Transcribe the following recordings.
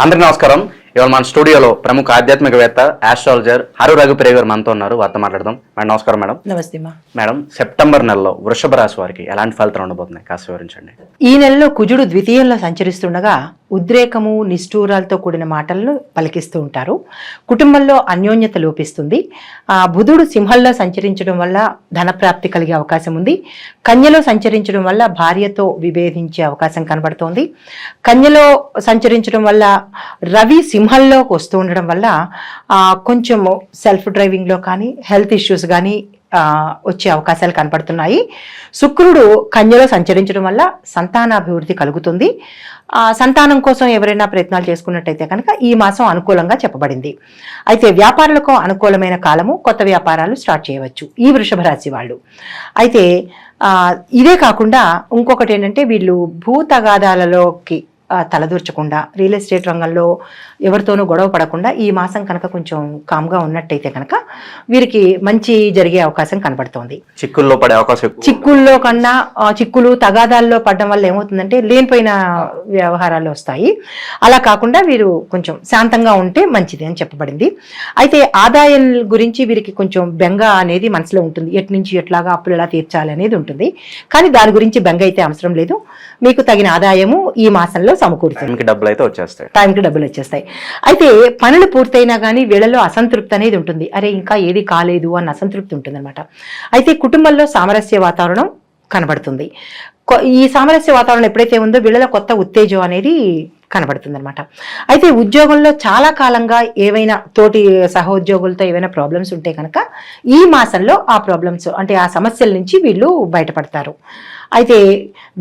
అందరికీ నమస్కారం. ఇవాళ మన స్టూడియోలో ప్రముఖ ఆధ్యాత్మికవేత్త ఆస్ట్రాలజర్ హరు రఘుప్రియ గారు మనతో ఉన్నారు. వారితో మాట్లాడదాం. మేడం నమస్కారం. మేడం నమస్తే. మేడం, సెప్టెంబర్ నెలలో వృషభ రాశి వారికి ఎలాంటి ఫలితాలు ఉండబోతున్నాయి కాస్త వివరించండి. ఈ నెలలో కుజుడు ద్వితీయంలో సంచరిస్తుండగా ఉద్రేకము నిష్ఠూరాలతో కూడిన మాటలను పలికిస్తూ ఉంటారు. కుటుంబంలో అన్యోన్యత లోపిస్తుంది. బుధుడు సింహంలో సంచరించడం వల్ల ధనప్రాప్తి కలిగే అవకాశం ఉంది. కన్యలో సంచరించడం వల్ల భార్యతో విభేదించే అవకాశం కనబడుతోంది. కన్యలో సంచరించడం వల్ల రవి సింహంలోకి వస్తూ ఉండడం వల్ల కొంచెం సెల్ఫ్ డ్రైవింగ్లో కానీ హెల్త్ ఇష్యూస్ కానీ వచ్చే అవకాశాలు కనపడుతున్నాయి. శుక్రుడు కన్యలో సంచరించడం వల్ల సంతానాభివృద్ధి కలుగుతుంది. సంతానం కోసం ఎవరైనా ప్రయత్నాలు చేసుకున్నట్టయితే కనుక ఈ మాసం అనుకూలంగా చెప్పబడింది. అయితే వ్యాపారులకు అనుకూలమైన కాలము, కొత్త వ్యాపారాలు స్టార్ట్ చేయవచ్చు ఈ వృషభ రాశి వాళ్ళు. అయితే ఇదే కాకుండా ఇంకొకటి ఏంటంటే వీళ్ళు భూ తగాదాలలోకి తలదూర్చకుండా రియల్ ఎస్టేట్ రంగంలో ఎవరితోనూ గొడవ పడకుండా ఈ మాసం కనుక కొంచెం కామ్గా ఉన్నట్టయితే కనుక వీరికి మంచి జరిగే అవకాశం కనబడుతోంది. చిక్కుల్లో పడే అవకాశం, చిక్కుల్లో కన్నా చిక్కులు తగాదాల్లో పడడం వల్ల ఏమవుతుందంటే లేనిపోయిన వ్యవహారాలు వస్తాయి. అలా కాకుండా వీరు కొంచెం శాంతంగా ఉంటే మంచిది అని చెప్పబడింది. అయితే ఆదాయం గురించి వీరికి కొంచెం బెంగ అనేది మనసులో ఉంటుంది. ఎటు నుంచి ఎట్లాగా అప్పులు ఎలా తీర్చాలి అనేది ఉంటుంది. కానీ దాని గురించి బెంగ అయితే అవసరం లేదు. మీకు తగిన ఆదాయము ఈ మాసంలో సమకూరుతుంది. టైంకి డబ్బులు వచ్చేస్తాయి. అయితే పనులు పూర్తయినా కానీ వీళ్ళలో అసంతృప్తి అనేది ఉంటుంది. అరే ఇంకా ఏది కాలేదు అన్న అసంతృప్తి ఉంటుంది అనమాట. అయితే కుటుంబంలో సామరస్య వాతావరణం కనబడుతుంది. ఈ సామరస్య వాతావరణం ఎప్పుడైతే ఉందో వీళ్ళలో కొత్త ఉత్తేజం అనేది కనబడుతుంది అనమాట. అయితే ఉద్యోగంలో చాలా కాలంగా ఏవైనా తోటి సహోద్యోగులతో ఏవైనా ప్రాబ్లమ్స్ ఉంటే కనుక ఈ మాసంలో ఆ ప్రాబ్లమ్స్ అంటే ఆ సమస్యల నుంచి వీళ్ళు బయటపడతారు. అయితే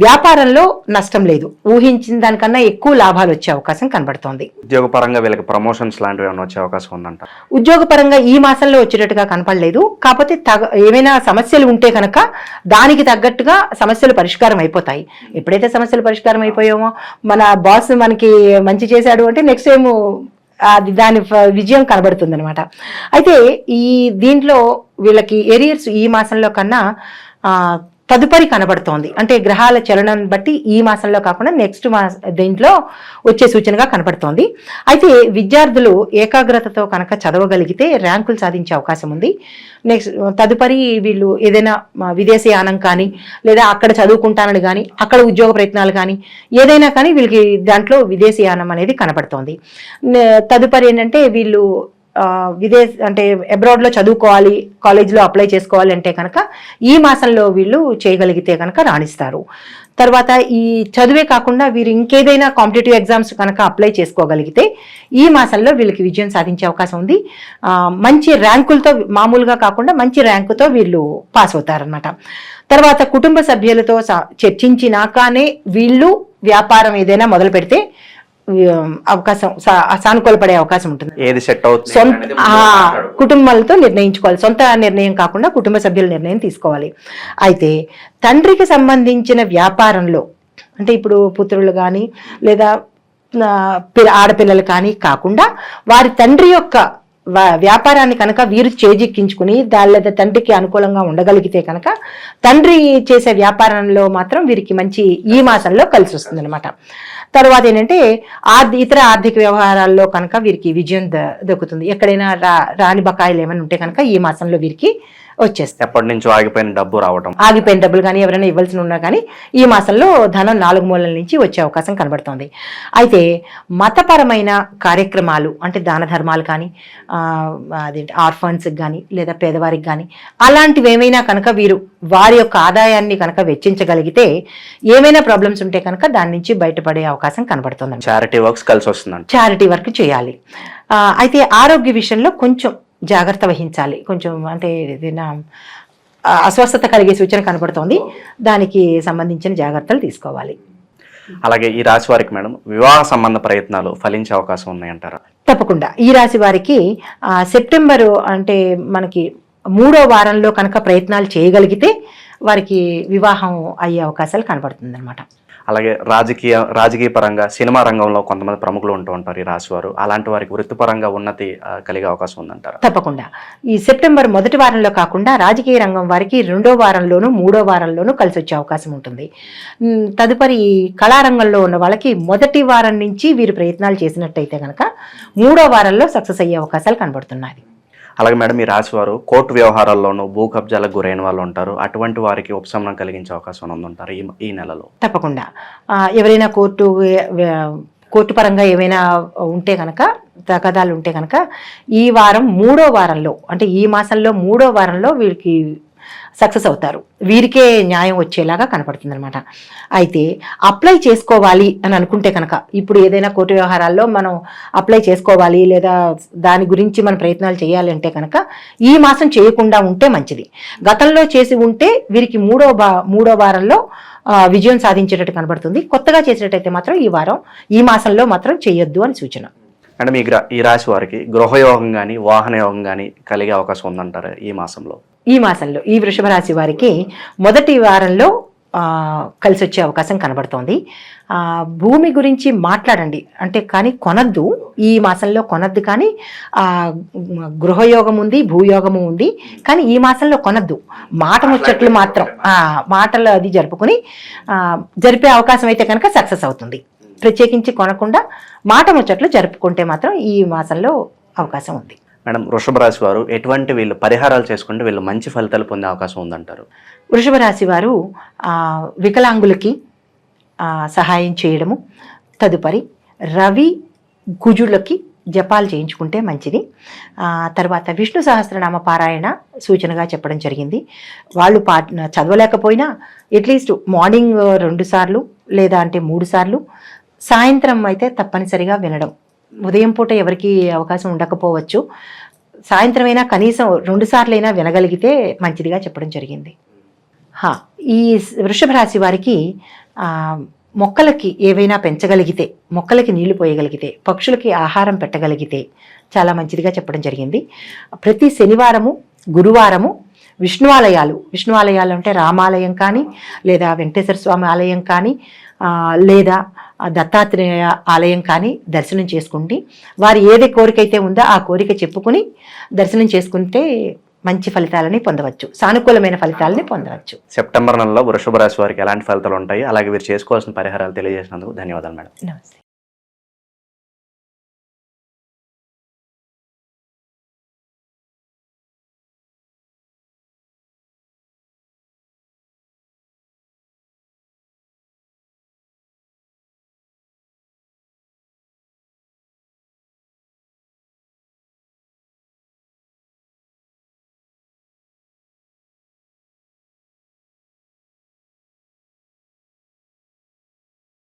వ్యాపారంలో నష్టం లేదు. ఊహించిన దానికన్నా ఎక్కువ లాభాలు వచ్చే అవకాశం కనబడుతోంది. ఉద్యోగపరంగా వీళ్ళకి ప్రమోషన్స్ లాంటివి ఏమైనా వచ్చే అవకాశం ఉందంట? ఉద్యోగపరంగా ఈ మాసంలో వచ్చేటట్టుగా కనపడలేదు. కాకపోతే ఏమైనా సమస్యలు ఉంటే కనుక దానికి తగ్గట్టుగా సమస్యలు పరిష్కారం అయిపోతాయి. ఎప్పుడైతే సమస్యలు పరిష్కారం అయిపోయామో మన బాస్ మనకి మంచి చేశాడు అంటే నెక్స్ట్ టైం దాని విజయం కనబడుతుంది అనమాట. అయితే దీంట్లో వీళ్ళకి ఎరియర్స్ ఈ మాసంలో కన్నా తదుపరి కనబడుతోంది. అంటే గ్రహాల చలనాన్ని బట్టి ఈ మాసంలో కాకుండా నెక్స్ట్ దీంట్లో వచ్చే సూచనగా కనబడుతోంది. అయితే విద్యార్థులు ఏకాగ్రతతో కనుక చదవగలిగితే ర్యాంకులు సాధించే అవకాశం ఉంది. నెక్స్ట్ తదుపరి వీళ్ళు ఏదైనా విదేశీయానం కానీ లేదా అక్కడ చదువుకుంటానని కానీ అక్కడ ఉద్యోగ ప్రయత్నాలు కానీ ఏదైనా కానీ వీళ్ళకి దాంట్లో విదేశీయానం అనేది కనబడుతోంది. తదుపరి ఏంటంటే వీళ్ళు అంటే అబ్రాడ్లో చదువుకోవాలి, కాలేజీలో అప్లై చేసుకోవాలి అంటే కనుక ఈ మాసంలో వీళ్ళు చేయగలిగితే కనుక రాణిస్తారు. తర్వాత ఈ చదువే కాకుండా వీరు ఇంకేదైనా కాంపిటేటివ్ ఎగ్జామ్స్ కనుక అప్లై చేసుకోగలిగితే ఈ మాసంలో వీళ్ళకి విజయం సాధించే అవకాశం ఉంది. మంచి ర్యాంకులతో, మామూలుగా కాకుండా మంచి ర్యాంకుతో వీళ్ళు పాస్ అవుతారనమాట. తర్వాత కుటుంబ సభ్యులతో చర్చించినాకనే వీళ్ళు వ్యాపారం ఏదైనా మొదలు పెడితే అవకాశం సానుకూలపడే అవకాశం ఉంటుంది. ఏది సెట్ అవుతుంది కుటుంబాలతో నిర్ణయించుకోవాలి. సొంత నిర్ణయం కాకుండా కుటుంబ సభ్యుల నిర్ణయం తీసుకోవాలి. అయితే తండ్రికి సంబంధించిన వ్యాపారంలో అంటే ఇప్పుడు పుత్రులు కానీ లేదా ఆడపిల్లలు కానీ కాకుండా వారి తండ్రి యొక్క వ్యాపారాన్ని కనుక వీరు చేజిక్కించుకుని లేదా తండ్రికి అనుకూలంగా ఉండగలిగితే కనుక తండ్రి చేసే వ్యాపారంలో మాత్రం వీరికి మంచి ఈ మాసంలో కలిసి వస్తుంది అనమాట. తర్వాత ఏంటంటే ఇతర ఆర్థిక వ్యవహారాల్లో కనుక వీరికి విజయం దక్కుతుంది. ఎక్కడైనా రాని బకాయిలు ఏమైనా ఉంటే కనుక ఈ మాసంలో వీరికి వచ్చేస్తాయి. ఎప్పటి నుంచో ఆగిపోయిన డబ్బులు కానీ ఎవరైనా ఇవ్వాల్సి ఉన్నా కానీ ఈ మాసంలో ధనం 4 మూలల నుంచి వచ్చే అవకాశం కనబడుతోంది. అయితే మతపరమైన కార్యక్రమాలు అంటే దాన ధర్మాలు కానీ అదేంటి ఆర్ఫన్స్కి కానీ లేదా పేదవారికి కానీ అలాంటివి ఏమైనా కనుక వీరు వారి యొక్క ఆదాయాన్ని కనుక వెచ్చించగలిగితే ఏమైనా ప్రాబ్లమ్స్ ఉంటే కనుక దాని నుంచి బయటపడే అవకాశం కనబడుతుంది. చారిటీ వర్క్ చేయాలి. అయితే ఆరోగ్య విషయంలో కొంచెం జాగ్రత్త వహించాలి. కొంచెం అంటే ఏదైనా అస్వస్థత కలిగే సూచన కనబడుతోంది. దానికి సంబంధించిన జాగ్రత్తలు తీసుకోవాలి. అలాగే ఈ రాశి వారికి మేడం వివాహ సంబంధ ప్రయత్నాలు ఫలించే అవకాశం ఉన్నాయంటారా? తప్పకుండా. ఈ రాశి వారికి సెప్టెంబరు అంటే మనకి 3వ వారంలో కనుక ప్రయత్నాలు చేయగలిగితే వారికి వివాహం అయ్యే అవకాశాలు కనబడుతుంది అనమాట. అలాగే రాజకీయ పరంగా సినిమా రంగంలో కొంతమంది ప్రముఖులు ఉంటూ ఉంటారు ఈ రాశి వారు. అలాంటి వారికి వృత్తిపరంగా ఉన్నతి కలిగే అవకాశం ఉందంటారు. తప్పకుండా ఈ సెప్టెంబర్ మొదటి వారంలో కాకుండా రాజకీయ రంగం వారికి 2వ వారంలోనూ 3వ వారంలోనూ కలిసి వచ్చే అవకాశం ఉంటుంది. తదుపరి కళారంగంలో ఉన్న వాళ్ళకి మొదటి వారం నుంచి వీరు ప్రయత్నాలు చేసినట్టయితే కనుక 3వ వారంలో సక్సెస్ అయ్యే అవకాశాలు కనబడుతున్నాయి. అలాగే మేడం ఈ రాశి వారు కోర్టు వ్యవహారాల్లోనూ భూ కబ్జాలకు గురైన వాళ్ళు ఉంటారు. అటువంటి వారికి ఉపశమనం కలిగించే అవకాశం ఉందంటారు ఈ నెలలో. తప్పకుండా ఎవరైనా కోర్టు పరంగా ఏమైనా ఉంటే కనుక తగాదాలు ఉంటే కనుక ఈ వారం 3వ వారంలో అంటే ఈ మాసంలో 3వ వారంలో వీరికి సక్సెస్ అవుతారు. వీరికే న్యాయం వచ్చేలాగా కనపడుతుంది అనమాట. అయితే అప్లై చేసుకోవాలి అని అనుకుంటే కనుక ఇప్పుడు ఏదైనా కోర్టు వ్యవహారాల్లో మనం అప్లై చేసుకోవాలి లేదా దాని గురించి మనం ప్రయత్నాలు చేయాలి అంటే కనుక ఈ మాసం చేయకుండా ఉంటే మంచిది. గతంలో చేసి ఉంటే వీరికి 3వ వారంలో విజయం సాధించేటట్టు కనబడుతుంది. కొత్తగా చేసేటట్టయితే మాత్రం ఈ మాసంలో మాత్రం చేయొద్దు అని సూచన. అంటే ఈ రాశి వారికి గృహయోగం కానీ వాహన యోగం కానీ కలిగే అవకాశం ఉందంటారు ఈ మాసంలో. ఈ వృషభ రాశి వారికి మొదటి వారంలో కలిసి వచ్చే అవకాశం కనబడుతోంది. భూమి గురించి మాట్లాడండి అంటే కానీ కొనద్దు, ఈ మాసంలో కొనద్దు. కానీ గృహయోగం ఉంది, భూయోగము ఉంది, కానీ ఈ మాసంలో కొనద్దు. మాట ముచ్చట్లు మాత్రం మాటలు అది జరిపే అవకాశం అయితే కనుక సక్సెస్ అవుతుంది. ప్రత్యేకించి కొనకుండా మాట ముచ్చట్లు జరుపుకుంటే మాత్రం ఈ మాసంలో అవకాశం ఉంది. మేడం వృషభ రాశి వారు ఎటువంటి వీళ్ళు పరిహారాలు చేసుకుంటే వీళ్ళు మంచి ఫలితాలు పొందే అవకాశం ఉందంటారు? వృషభ రాశి వారు వికలాంగులకి సహాయం చేయడము, తదుపరి రవి కుజులకి జపాలు చేయించుకుంటే మంచిది. తర్వాత విష్ణు సహస్రనామ పారాయణ సూచనగా చెప్పడం జరిగింది. వాళ్ళు చదవలేకపోయినా అట్లీస్ట్ మార్నింగ్ 2 సార్లు లేదా అంటే 3 సార్లు, సాయంత్రం అయితే తప్పనిసరిగా వినడం. ఉదయం పూట ఎవరికి అవకాశం ఉండకపోవచ్చు, సాయంత్రం అయినా కనీసం 2 సార్లైనా వినగలిగితే మంచిదిగా చెప్పడం జరిగింది. ఈ వృషభ రాశి వారికి మొక్కలకి ఏవైనా పెంచగలిగితే, మొక్కలకి నీళ్లు పోయగలిగితే, పక్షులకి ఆహారం పెట్టగలిగితే చాలా మంచిదిగా చెప్పడం జరిగింది. ప్రతి శనివారము గురువారము విష్ణు ఆలయాలు అంటే రామాలయం కానీ లేదా వెంకటేశ్వర స్వామి ఆలయం కానీ లేదా దత్తాత్రేయ ఆలయం కానీ దర్శనం చేసుకుంటే వారి ఏది కోరిక అయితే ఉందో ఆ కోరిక చెప్పుకుని దర్శనం చేసుకుంటే మంచి ఫలితాలని పొందవచ్చు, సానుకూలమైన ఫలితాలని పొందవచ్చు. సెప్టెంబర్ నెలలో వృషభ రాశి వారికి ఎలాంటి ఫలితాలు ఉంటాయి, అలాగే వీరు చేసుకోవాల్సిన పరిహారాలు తెలియజేసినందుకు ధన్యవాదాలు మేడం. నమస్తే.